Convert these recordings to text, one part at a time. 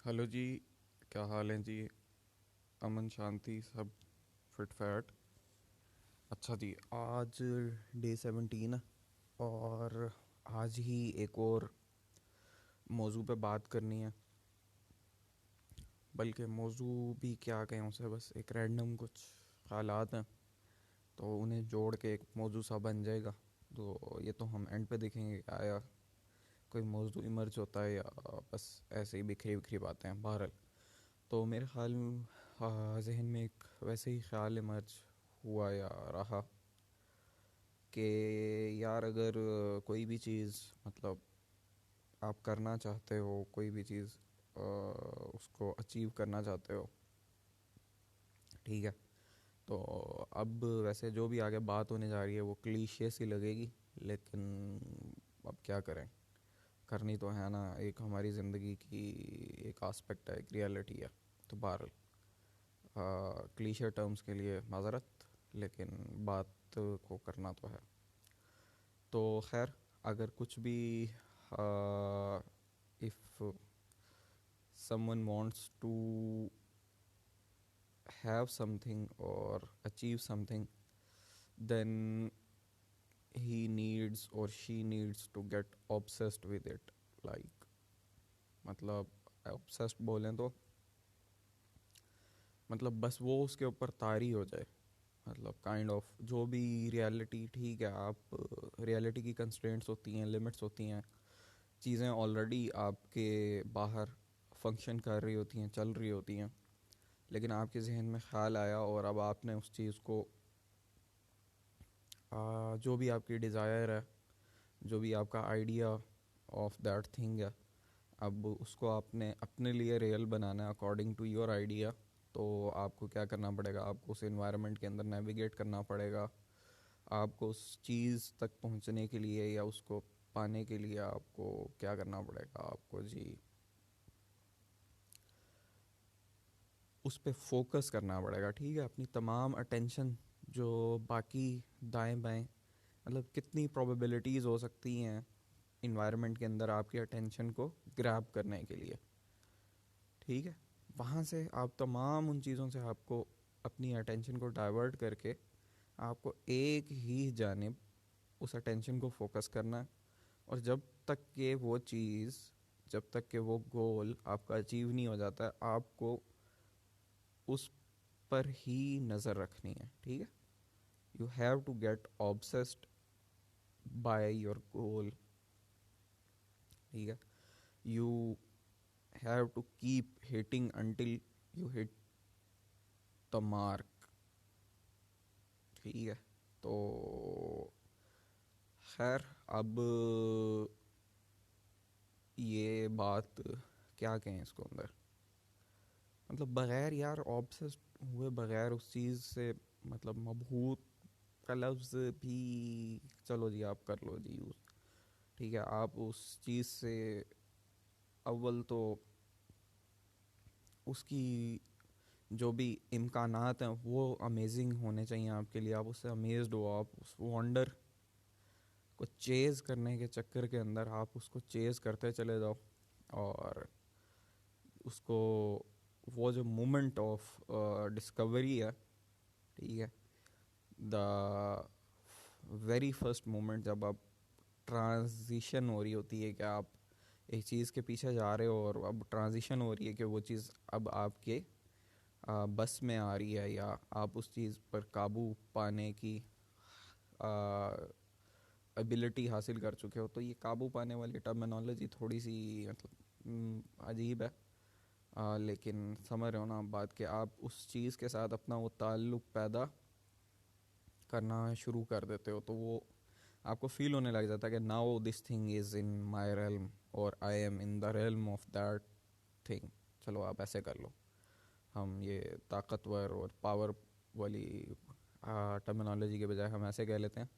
Hello जी। क्या हाल है जी? अमन शांति सब फिट फैट। अच्छा जी, आज डे 17 है और आज ही एक और मौजू पे बात करनी है। बल्कि मौजू भी क्या कहें उसे, बस एक रैंडम कुछ हालात हैं तो उन्हें जोड़ के एक मौजू सा बन जाएगा। तो ये तो हम एंड पे देखेंगे कि आया कोई मौजू इमर्ज होता है या बस ऐसे ही बिखरी बिखरी बातें हैं। बहरहाल, तो मेरे ख्याल जहन में एक वैसे ही ख्याल इमर्ज हुआ या रहा कि यार अगर कोई भी चीज़ मतलब आप करना चाहते हो, कोई भी चीज़ उसको अचीव करना चाहते हो, ठीक है। तो अब वैसे जो भी आगे बात होने जा रही है वो क्लीशे सी लगेगी, लेकिन अब क्या करें, करनी तो है ना। एक हमारी ज़िंदगी की एक आस्पेक्ट है, एक रियलिटी है। तो बहरहाल, क्लीशे टर्म्स के लिए माज़रत, लेकिन बात को करना तो है। तो खैर, अगर कुछ भी if someone wants to have something or achieve something, then he needs or she needs to get obsessed with it. like मतलब obsessed बोलें तो मतलब बस वो उसके ऊपर तारी हो जाए। मतलब काइंड ऑफ जो भी रियलिटी, ठीक है, आप रियलिटी की कंस्ट्रेंट्स होती हैं, लिमिट्स होती हैं, चीज़ें ऑलरेडी आपके बाहर फंक्शन कर रही होती हैं, चल रही होती हैं, लेकिन आपके जहन में ख्याल आया और अब आपने उस चीज़ को जो भी आपकी डिज़ायर है, जो भी आपका आइडिया ऑफ दैट थिंग है, अब उसको आपने अपने लिए रियल बनाना है अकॉर्डिंग टू योर आइडिया। तो आपको क्या करना पड़ेगा? आपको उस इन्वायरमेंट के अंदर नेविगेट करना पड़ेगा। आपको उस चीज़ तक पहुंचने के लिए या उसको पाने के लिए आपको क्या करना पड़ेगा? आपको जी उस पे फोकस करना पड़ेगा, ठीक है। अपनी तमाम अटेंशन जो बाकी दाएं बाएं, मतलब कितनी प्रोबेबिलिटीज़ हो सकती हैं इन्वायरमेंट के अंदर आपकी अटेंशन को ग्रैब करने के लिए, ठीक है। वहाँ से आप तमाम उन चीज़ों से आपको अपनी अटेंशन को डाइवर्ट करके आपको एक ही जानिब उस अटेंशन को फोकस करना है। और जब तक कि वो चीज़, जब तक कि वो गोल आपका अचीव नहीं हो जाता है, आपको उस पर ही नज़र रखनी है, ठीक है। You have to get obsessed by your goal, ठीक है। You have to keep hitting until you hit the mark, ठीक है। तो खैर, अब ये बात क्या कहें इसको अंदर, मतलब बग़ैर यार ऑब्सेस्ड हुए बग़ैर उस चीज़ से, मतलब मबहूत का लफ्ज़ भी, चलो जी आप कर लो जी यूज़, ठीक है। आप उस चीज़ से अव्वल तो उसकी जो भी इम्कानात हैं वो अमेजिंग होने चाहिए आपके लिए। आप उससे अमेज्ड हो, आप उस वंडर को चेज़ करने के चक्कर के अंदर आप उसको चेज़ करते चले जाओ। और उसको, वो जो मोमेंट ऑफ डिस्कवरी है, ठीक है, द वेरी फर्स्ट मोमेंट जब आप ट्रांजिशन हो रही होती है कि आप एक चीज़ के पीछे जा रहे हो और अब ट्रांजिशन हो रही है कि वो चीज़ अब आपके बस में आ रही है या आप उस चीज़ पर काबू पाने की एबिलिटी हासिल कर चुके हो। तो ये काबू पाने वाली टर्मिनोलॉजी थोड़ी सी मतलब अजीब है, लेकिन समझ रहे हो ना बात, कि आप उस चीज़ के साथ अपना वो ताल्लुक़ पैदा करना शुरू कर देते हो, तो वो आपको फील होने लग जाता है कि now this thing is in my realm और I am in the realm of that thing. चलो आप ऐसे कर लो, हम ये ताकतवर और पावर वाली टर्मिनोलॉजी के बजाय हम ऐसे कह लेते हैं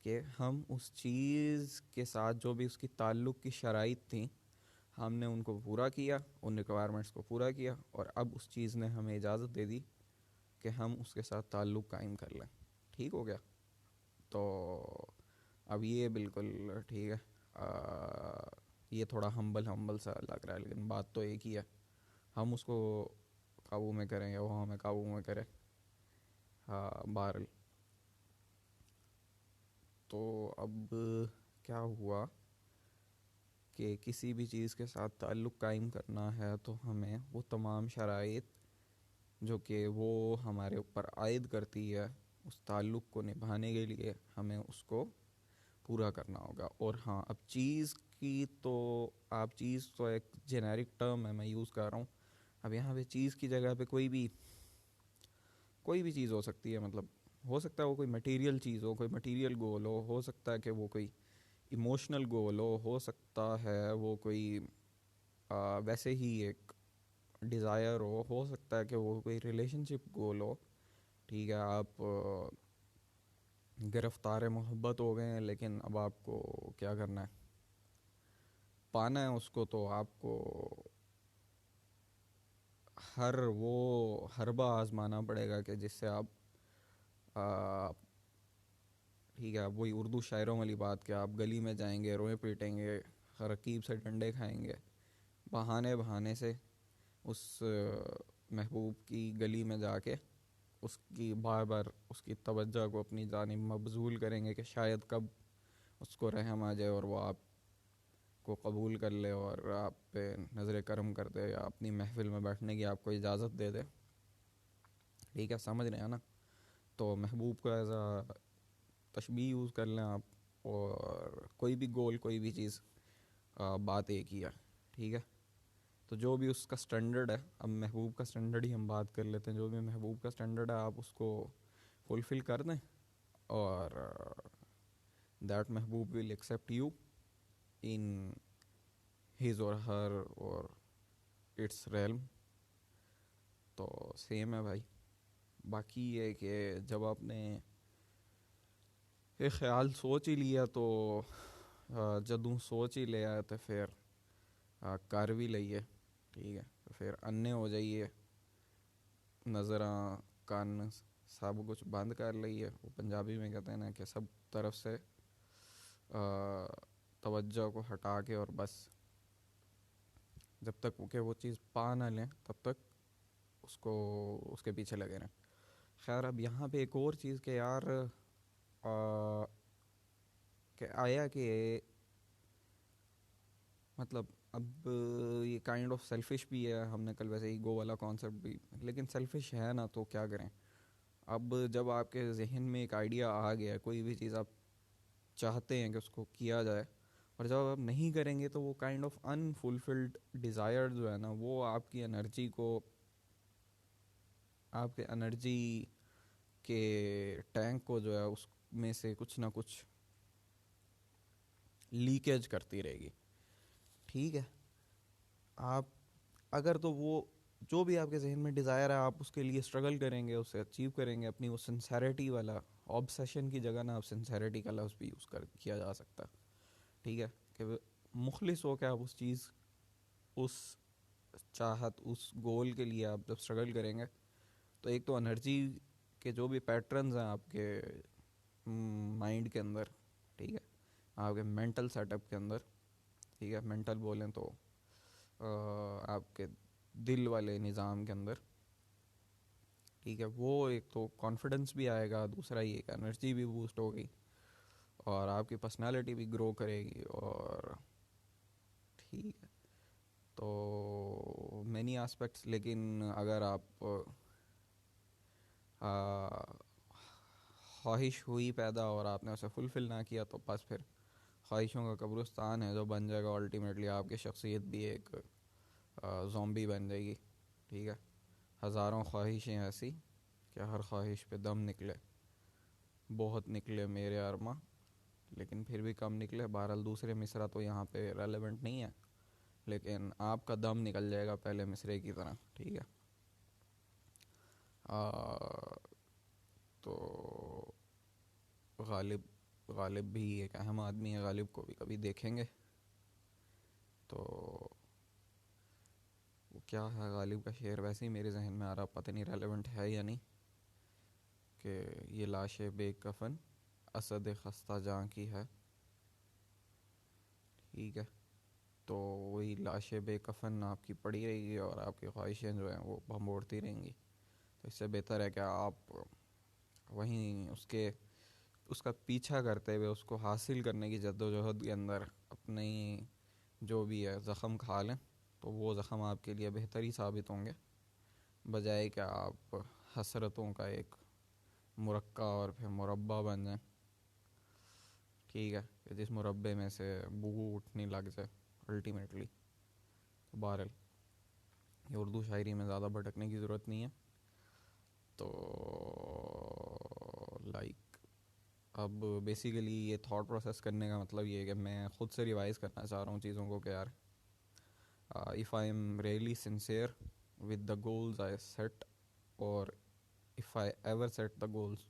कि हम उस चीज़ के साथ जो भी उसकी ताल्लुक़ की शराइत थी, हमने उनको पूरा किया, उन रिक्वायरमेंट्स को पूरा किया, और अब उस चीज़ ने हमें इजाज़त दे दी कि हम उसके साथ ताल्लुक़ कायम कर लें। ठीक हो गया? तो अब ये बिल्कुल ठीक है। ये थोड़ा हम्बल हम्बल सा लग रहा है, लेकिन बात तो एक ही है। हम उसको काबू में करें या वो हमें काबू में करे। हाँ बहरहाल, तो अब क्या हुआ कि किसी भी चीज़ के साथ ताल्लुक़ कायम करना है तो हमें वो तमाम शराइत जो कि वो हमारे ऊपर आयद करती है उस ताल्लुक़ को निभाने के लिए हमें उसको पूरा करना होगा। और हाँ, अब चीज़ की तो, आप चीज़ तो एक जेनेरिक टर्म है, मैं यूज़ कर रहा हूँ। अब यहाँ पे चीज़ की जगह पे कोई भी चीज़ हो सकती है। मतलब हो सकता है वो कोई मटेरियल चीज़ हो, कोई मटेरियल गोल हो सकता है कि वो कोई इमोशनल गोल हो सकता है वो कोई वैसे ही एक डिज़ायर हो सकता है कि वो कोई रिलेशनशिप गोल हो। ठीक है, आप गिरफ्तार मोहब्बत हो गए हैं, लेकिन अब आपको क्या करना है, पाना है उसको, तो आपको वो हरबा आजमाना पड़ेगा कि जिससे आप आ, ठीक है, वही उर्दू शायरों वाली बात कि आप गली में जाएंगे, रोए पीटेंगे, रकीब से डंडे खाएंगे, बहाने बहाने से उस महबूब की गली में जाके उसकी बार बार उसकी तवज्जो को अपनी जानिब मबजूल करेंगे कि शायद कब उसको रहम आ जाए और वो आपको कबूल कर ले और आप पे नज़र करम कर दे या अपनी महफिल में बैठने की आपको इजाज़त दे दे। ठीक है, समझ रहे हैं ना? तो महबूब को एज आ तशबीह यूज़ कर लें आप, और कोई भी गोल, कोई भी चीज़, बात एक ही है। ठीक है, तो जो भी उसका स्टैंडर्ड है, अब महबूब का स्टैंडर्ड ही हम बात कर लेते हैं। जो भी महबूब का स्टैंडर्ड है आप उसको फुलफ़िल कर दें, और दैट महबूब will accept you in his or her और इट्स रेल्म। तो सेम है भाई। बाकी ये कि जब आपने ये ख्याल सोच ही लिया तो जदों सोच ही लिया तो फिर कर भी लइए। ठीक है, तो फिर अन्ने हो जाइए, नज़र कान सब कुछ बंद कर लइए। वो पंजाबी में कहते हैं ना कि सब तरफ से तवज्जो को हटा के, और बस जब तक के वो चीज़ पा ना लें तब तक उसको उसके पीछे लगे रहें। खैर, अब यहाँ पे एक और चीज़ के यार कि आया कि मतलब अब ये काइंड ऑफ सेल्फिश भी है। हमने कल वैसे ईगो वाला कॉन्सेप्ट भी, लेकिन सेल्फिश है ना, तो क्या करें। अब जब आपके जहन में एक आइडिया आ गया, कोई भी चीज़ आप चाहते हैं कि उसको किया जाए, और जब आप नहीं करेंगे तो वो काइंड ऑफ अनफुलफिल्ड डिज़ायर जो है ना, वो आपकी एनर्जी को, आपके एनर्जी के टैंक को जो है उसमें से कुछ ना कुछ लीकेज करती रहेगी। ठीक है, आप अगर तो वो जो भी आपके जहन में डिज़ायर है आप उसके लिए स्ट्रगल करेंगे, उसे अचीव करेंगे, अपनी वो सिंसेरिटी वाला, ऑब्सेशन की जगह ना आप सिंसेरिटी का लफ्ज़ भी यूज़ कर किया जा सकता है। ठीक है, कि मुखलिस हो के आप उस चीज़, उस चाहत, उस गोल के लिए आप जब स्ट्रगल करेंगे, तो एक तो एनर्जी के जो भी पैटर्न्स हैं आपके माइंड के अंदर, ठीक है, आपके मेंटल सेटअप के अंदर, ठीक है, मेंटल बोलें तो आपके दिल वाले निज़ाम के अंदर, ठीक है, वो एक तो कॉन्फिडेंस भी आएगा, दूसरा ही एक एनर्जी भी बूस्ट होगी, और आपकी पर्सनालिटी भी ग्रो करेगी। और ठीक है, तो मैनी एस्पेक्ट्स। लेकिन अगर आप ख्वाहिश हुई पैदा और आपने उसे फुलफ़िल ना किया, तो बस फिर ख्वाहिशों का कब्रिस्तान है जो बन जाएगा। अल्टीमेटली आपकी शख्सियत भी एक ज़ॉम्बी बन जाएगी। ठीक है, हज़ारों ख्वाहिशें ऐसी कि हर ख्वाहिश पे दम निकले, बहुत निकले मेरे अरमा, लेकिन फिर भी कम निकले। बहरहाल दूसरे मिसरा तो यहाँ पे रेलेवेंट नहीं है, लेकिन आपका दम निकल जाएगा पहले मिसरे की तरह। ठीक है, तो गालिब गालिब भी एक अहम आदमी है, गालिब को भी कभी देखेंगे। तो वो क्या है गालिब का शेर, वैसे ही मेरे जहन में आ रहा, पता नहीं रेलेवेंट है या नहीं, कि ये लाश बेकफन असद खस्ता जहाँ की है। ठीक है, तो वही लाशें बेकफन आपकी पड़ी रहेगी और आपकी ख्वाहिशें जो हैं वो भंबोड़ती रहेंगी। तो इससे बेहतर है कि आप वहीं उसका पीछा करते हुए उसको हासिल करने की जद्दोजहद के अंदर अपनी जो भी है ज़ख़म खा लें, तो वो ज़ख़म आपके लिए बेहतर ही साबित होंगे, बजाय कि आप हसरतों का एक मुरक्का और फिर मुरब्बा बन जाए। ठीक है, कि जिस मुरब्बे में से बू उठने लग जाए अल्टीमेटली। तो बहरहाल ये उर्दू शायरी में ज़्यादा भटकने की ज़रूरत नहीं है। तो लाइक अब बेसिकली ये थॉट प्रोसेस करने का मतलब ये है कि मैं ख़ुद से रिवाइज़ करना चाह रहा हूँ चीज़ों को कि यार if I am really sincere with the goals I set, और if I ever set the goals,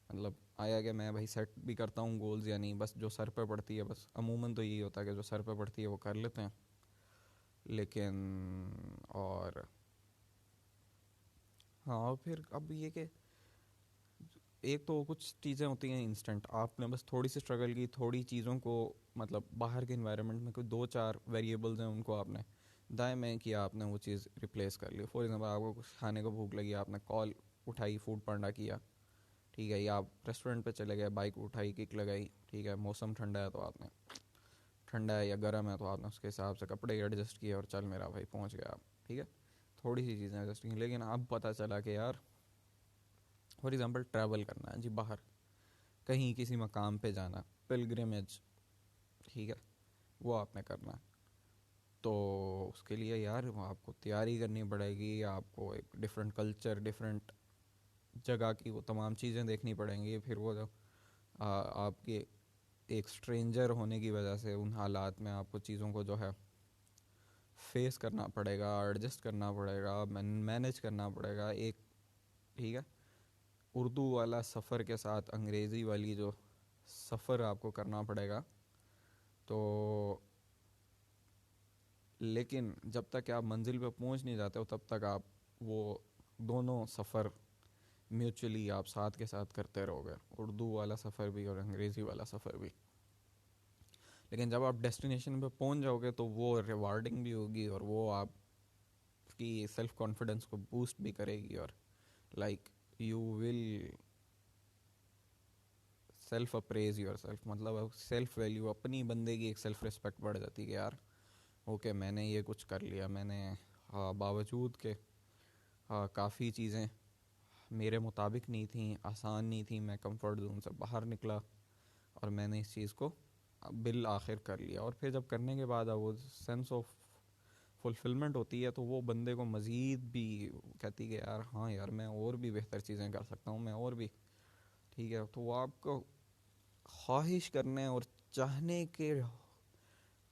मतलब आया कि मैं भाई सेट भी करता हूँ गोल्स या नहीं, बस जो सर पे पड़ती है, बस अमूमन तो यही होता है कि जो सर पे पड़ती है वो कर लेते हैं। लेकिन और हाँ, फिर अब ये कि एक तो कुछ चीज़ें होती हैं इंस्टेंट, आपने बस थोड़ी सी स्ट्रगल की, थोड़ी चीज़ों को मतलब बाहर के इन्वायरमेंट में कोई दो चार वेरिएबल्स हैं उनको आपने दाएं में किया, आपने वो चीज़ रिप्लेस कर ली। फॉर एग्जांपल आपको कुछ खाने को भूख लगी, आपने कॉल उठाई, फूड पांडा किया, ठीक है, या आप रेस्टोरेंट पे चले गए, बाइक उठाई, किक लगाई, ठीक है, मौसम ठंडा है तो आपने ठंडा है या गर्म है तो आपने उसके हिसाब से कपड़े एडजस्ट किए और चल मेरा भाई पहुंच गया आप, ठीक है, थोड़ी सी चीज़ें एडजस्ट की। लेकिन अब पता चला कि यार फॉर एग्जांपल ट्रैवल करना है जी बाहर, कहीं किसी मकाम पे जाना, पिलग्रिमेज, ठीक है, वो आपने करना है, तो उसके लिए यार वो आपको तैयारी करनी पड़ेगी, आपको एक डिफरेंट कल्चर, डिफरेंट जगह की वो तमाम चीज़ें देखनी पड़ेंगी। फिर वो जो आपके एक स्ट्रेंजर होने की वजह से उन हालात में आपको चीज़ों को जो है फेस करना पड़ेगा, एडजस्ट करना पड़ेगा, मैनेज करना पड़ेगा एक, ठीक है, उर्दू वाला सफ़र के साथ अंग्रेज़ी वाली जो सफ़र आपको करना पड़ेगा। तो लेकिन जब तक आप मंजिल पे पहुंच नहीं जाते हो तब तक आप वो दोनों सफ़र म्यूचुअली आप साथ के साथ करते रहोगे, उर्दू वाला सफ़र भी और अंग्रेज़ी वाला सफ़र भी। लेकिन जब आप डेस्टिनेशन पे पहुंच जाओगे तो वो रिवार्डिंग भी होगी और वो आपकी सेल्फ कॉन्फिडेंस को बूस्ट भी करेगी, और like you will self apprise your self, मतलब सेल्फ वैल्यू, अपनी बंदे की एक सेल्फ रिस्पेक्ट बढ़ जाती है कि यार ओके मैंने ये कुछ कर लिया, मैंने बावजूद के काफ़ी चीज़ें मेरे मुताबिक नहीं थी, आसान नहीं थी, मैं कंफर्ट जोन से बाहर निकला और मैंने इस चीज़ को बिल आखिर कर लिया। और फिर जब करने के बाद वो सेंस ऑफ फुलफिलमेंट होती है तो वो बंदे को मज़ीद भी कहती है कि यार हाँ यार मैं और भी बेहतर चीज़ें कर सकता हूँ, मैं और भी, ठीक है। तो वो आपको ख्वाहिश करने और चाहने के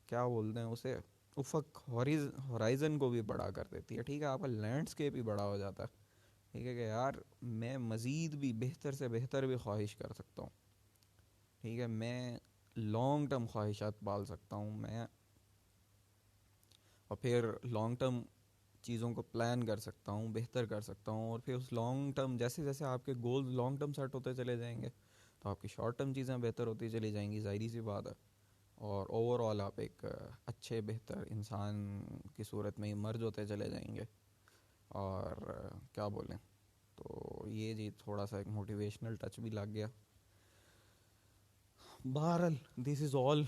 क्या बोलते हैं उसे उफक हॉराइजन को भी बड़ा कर देती है, ठीक है, आपका लैंडस्केप भी बड़ा हो जाता है, ठीक है, कि यार मैं मज़ीद भी बेहतर से बेहतर भी ख्वाहिश कर सकता हूँ, ठीक है, मैं लॉन्ग टर्म ख्वाहिशात पाल सकता हूँ मैं, और फिर लॉन्ग टर्म चीज़ों को प्लान कर सकता हूँ, बेहतर कर सकता हूँ, और फिर उस लॉन्ग टर्म जैसे जैसे आपके गोल्स लॉन्ग टर्म सेट होते चले जाएंगे तो आपकी शॉर्ट टर्म चीज़ें बेहतर होती चली जाएंगी, ज़ाहिर सी बात है। और ओवरऑल आप एक अच्छे बेहतर इंसान की सूरत में ही मर्ज होते चले जाएंगे। और क्या बोलें, तो ये जी थोड़ा सा एक मोटिवेशनल टच भी लग गया। बहरहाल this is all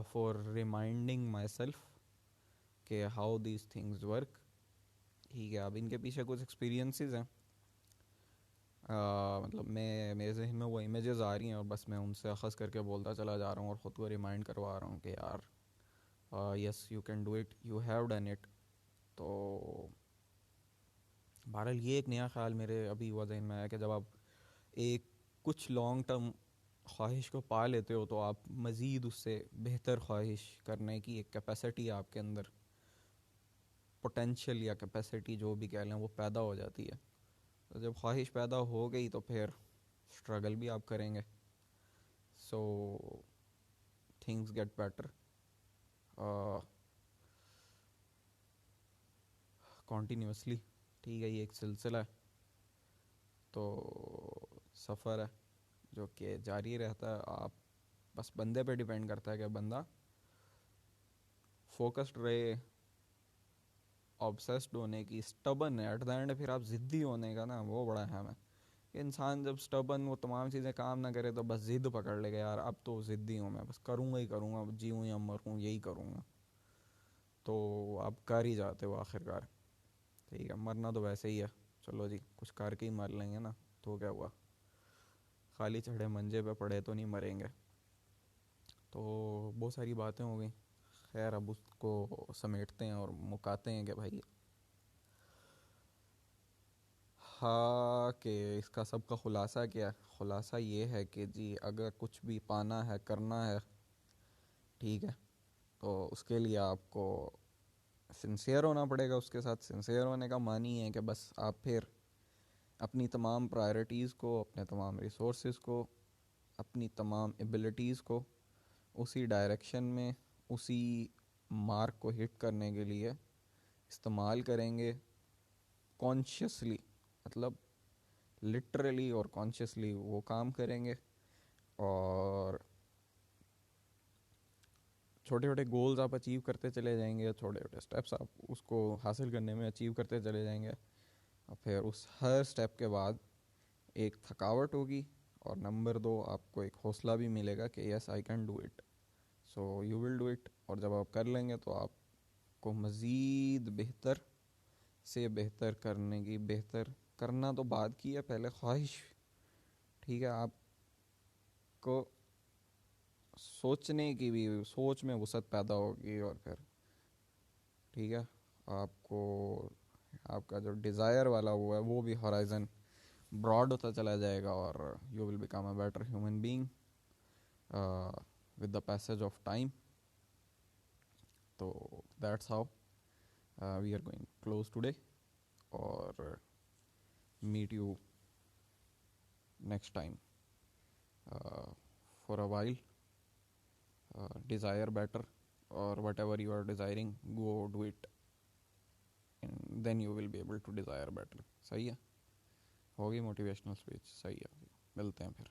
for reminding my self कि हाउ दीज थिंग्स वर्क, ठीक है। अब इनके पीछे कुछ एक्सपीरियंसेस हैं, मतलब मैं मेरे जहन में वो इमेजेस आ रही हैं और बस मैं उनसे अखज़ करके बोलता चला जा रहा हूँ और ख़ुद को रिमाइंड करवा रहा हूँ कि यार yes you can do it, you have done it. तो बहरहाल ये एक नया ख्याल मेरे अभी हुआ जहन में आया कि जब आप एक कुछ लॉन्ग टर्म ख्वाहिश को पा लेते हो तो आप मज़ीद उससे बेहतर ख्वाहिश करने की एक कैपेसिटी आपके अंदर, पोटेंशियल या कैपेसिटी जो भी कह लें, वो पैदा हो जाती है। तो जब ख्वाहिश पैदा हो गई तो फिर स्ट्रगल भी आप करेंगे, so things get better continuously, ठीक है, ये एक सिलसिला है, तो सफ़र है जो कि जारी रहता है। आप बस बंदे पे डिपेंड करता है कि बंदा फोकस्ड रहे, ऑब्सेस्ड होने की, स्टबन है एट द एंड, फिर आप ज़िद्दी होने का ना, वो बड़ा अहम है। कि इंसान जब स्टबन वो तमाम चीज़ें काम ना करे तो बस ज़िद पकड़ लेगा, यार अब तो ज़िद्दी हूँ मैं, बस करूँगा ही करूँगा, जीऊँ या मरूँ यही करूँगा, तो आप कर ही जाते हो आखिरकार। ठीक है, मरना तो वैसे ही है, चलो जी कुछ करके ही मर लेंगे ना, तो क्या हुआ, खाली चढ़े मंजे पे पड़े तो नहीं मरेंगे। तो बहुत सारी बातें हो गई, खैर अब उसको समेटते हैं और मुकाते हैं कि भाई, हाँ, कि इसका सब का खुलासा क्या है। खुलासा ये है कि जी अगर कुछ भी पाना है, करना है, ठीक है, तो उसके लिए आपको सिंसियर होना पड़ेगा उसके साथ। सिंसियर होने का मानी है कि बस आप फिर अपनी तमाम प्रायोरिटीज़ को, अपने तमाम रिसोर्सेज को, अपनी तमाम एबिलिटीज़ को उसी डायरेक्शन में, उसी मार्क को हिट करने के लिए इस्तेमाल करेंगे, कॉन्शियसली, मतलब लिटरली और कॉन्शियसली वो काम करेंगे। और छोटे छोटे गोल्स आप अचीव करते चले जाएंगे, छोटे छोटे स्टेप्स आप उसको हासिल करने में अचीव करते चले जाएंगे। और फिर उस हर स्टेप के बाद एक थकावट होगी, और नंबर दो आपको एक हौसला भी मिलेगा कि yes I can do it, so you will do it. और जब आप कर लेंगे तो आपको मज़ीद बेहतर से बेहतर करने की, बेहतर करना तो बाद की है, पहले ख्वाहिश, ठीक है, आपको सोचने की भी, सोच में वसअत पैदा होगी, और फिर ठीक है, आपको आपका जो डिज़ायर वाला हुआ है वो भी हॉराइजन ब्रॉड होता चला जाएगा, और you will become a better human being with the passage of time. तो that's how we are going close today, और meet you next time for a while. Desire better, or whatever you are desiring, go do it, and then you will be able to desire better। सही है, होगी motivational speech, सही है, मिलते हैं फिर।